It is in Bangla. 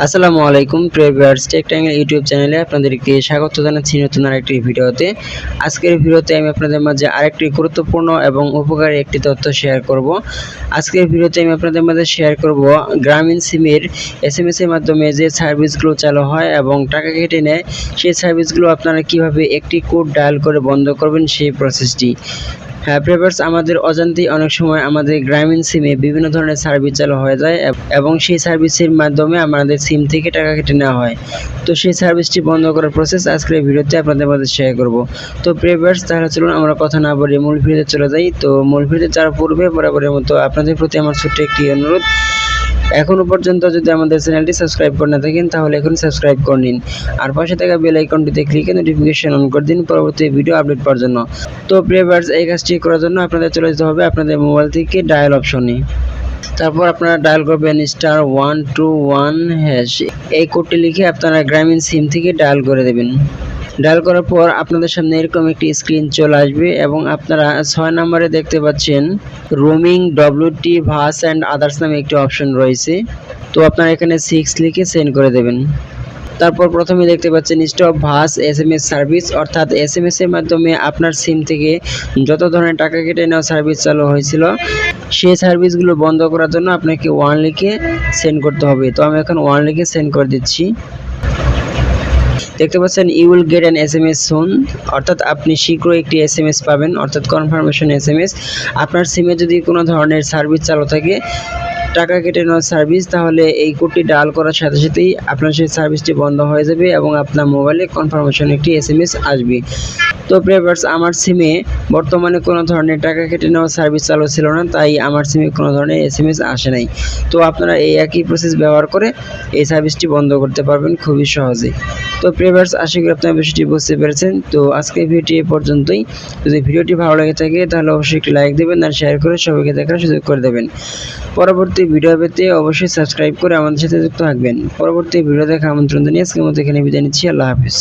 আসসালামু আলাইকুম প্রিয় ভিউয়ার্স, টেকটাঙ্গেল ইউটিউব চ্যানেলে আপনাদেরকে স্বাগত জানাচ্ছি নতুন আরেকটি ভিডিওতে। আজকের ভিডিওতে আমি আপনাদের মাঝে আরেকটি গুরুত্বপূর্ণ এবং উপকারী একটি তথ্য শেয়ার করব। আজকের ভিডিওতে আমি আপনাদের মাঝে শেয়ার করব গ্রামীণ সিমের এসএমএস এর মাধ্যমে যে সার্ভিসগুলো চালু হয় এবং টাকা কেটে নেয়, সেই সার্ভিসগুলো আপনারা কিভাবে একটি কোড ডায়াল করে বন্ধ করবেন সেই প্রসেসটি। হ্যাঁ ভিউয়ার্স, আমাদের অজান্তেই অনেক সময় আমাদের গ্রামীণ সিমে বিভিন্ন ধরনের সার্ভিস চালু হয়ে যায় এবং সেই সার্ভিসের মাধ্যমে আমাদের সিম থেকে টাকা কেটে নেওয়া হয়। তো সেই সার্ভিসটি বন্ধ করার প্রসেস আজকের ভিডিওতে আপনাদের মধ্যে শেয়ার করব। তো ভিউয়ার্স, তাহলে চলুন আমরা কথা না বলে মূল ভিডিওতে চলে যাই। তো মূল ভিডিওতে যাওয়ার পূর্বে বরাবরের মতো আপনাদের প্রতি আমার ছোট্ট একটি অনুরোধ, এখনো পর্যন্ত যদি আমাদের চ্যানেলটি সাবস্ক্রাইব করে না থাকেন তাহলে এখন সাবস্ক্রাইব করে নিন, আর পাশে থাকা বেল আইকনটিতে ক্লিকে নোটিফিকেশন অন করে দিন পরবর্তী ভিডিও আপডেট পাওয়ার জন্য। তো ভিউয়ার্স, এই কাজটি করার জন্য আপনাদের চলে যেতে হবে আপনাদের মোবাইল থেকে ডায়াল অপশনে। তারপর আপনারা ডায়াল করবেন *121#। এই কোডটি লিখে আপনারা গ্রামীণ সিম থেকে ডায়াল করে দেবেন। ডায়াল করার পর আপনাদের সামনে এরকম একটি স্ক্রিন চলে আসবে এবং আপনারা 6 নম্বরে দেখতে পাচ্ছেন রোমিং WT-Vas অ্যান্ড আদার্স নামে একটি অপশন রয়েছে। তো আপনারা এখানে 6 লিখে সেন্ড করে দেবেন। তারপর প্রথমে দেখতে পাচ্ছেন stop.Vas SMS সার্ভিস, অর্থাৎ SMS এর মাধ্যমে আপনার সিম থেকে যত ধরনের টাকা কেটে নেওয়া সার্ভিস চালু হয়েছিল সেই সার্ভিসগুলো বন্ধ করার জন্য আপনাকে 1 লিখে সেন্ড করতে হবে। তো আমি এখন 1 লিখে সেন্ড করে দিচ্ছি। দেখতে পাচ্ছেন you will get an SMS soon, অর্থাৎ আপনি শীঘ্রই একটি SMS পাবেন, অর্থাৎ কনফার্মেশন SMS। আপনার সিমে যদি কোনো ধরনের সার্ভিস চালু থাকে, টাকা কেটে নেওয়ার সার্ভিস, তাহলে এই কোডটি ডায়াল করার সাথে সাথেই আপনার সেই সার্ভিসটি বন্ধ হয়ে যাবে এবং আপনার মোবাইলে কনফার্মেশন একটি SMS আসবে। তো ভিউয়ার্স, আমার সিমে বর্তমানে কোনো ধরনের টাকা কেটে নেওয়ার সার্ভিস চালু ছিল না, তাই আমার সিমে কোনো ধরনের SMS আসে নাই। তো আপনারা এই একই প্রসেস ব্যবহার করে এই সার্ভিসটি বন্ধ করতে পারবেন খুবই সহজে। তো ভিউয়ার্স, আশা করি আপনারা বিষয়টি বুঝতে পেরেছেন। তো আজকের ভিডিওটি এ পর্যন্তই। যদি ভিডিওটি ভালো লেগে থাকে তাহলে অবশ্যই একটি লাইক দেবেন আর শেয়ার করে সবাইকে দেখার সুযোগ করে দেবেন। পরবর্তী ভিডিও পেতে অবশ্যই সাবস্ক্রাইব করে আমাদের সাথে যুক্ত থাকবেন। পরবর্তী ভিডিও দেখার আমন্ত্রণ জানিয়ে আজকের মতো এখানে বিদায় নিচ্ছি। আল্লাহ হাফেজ।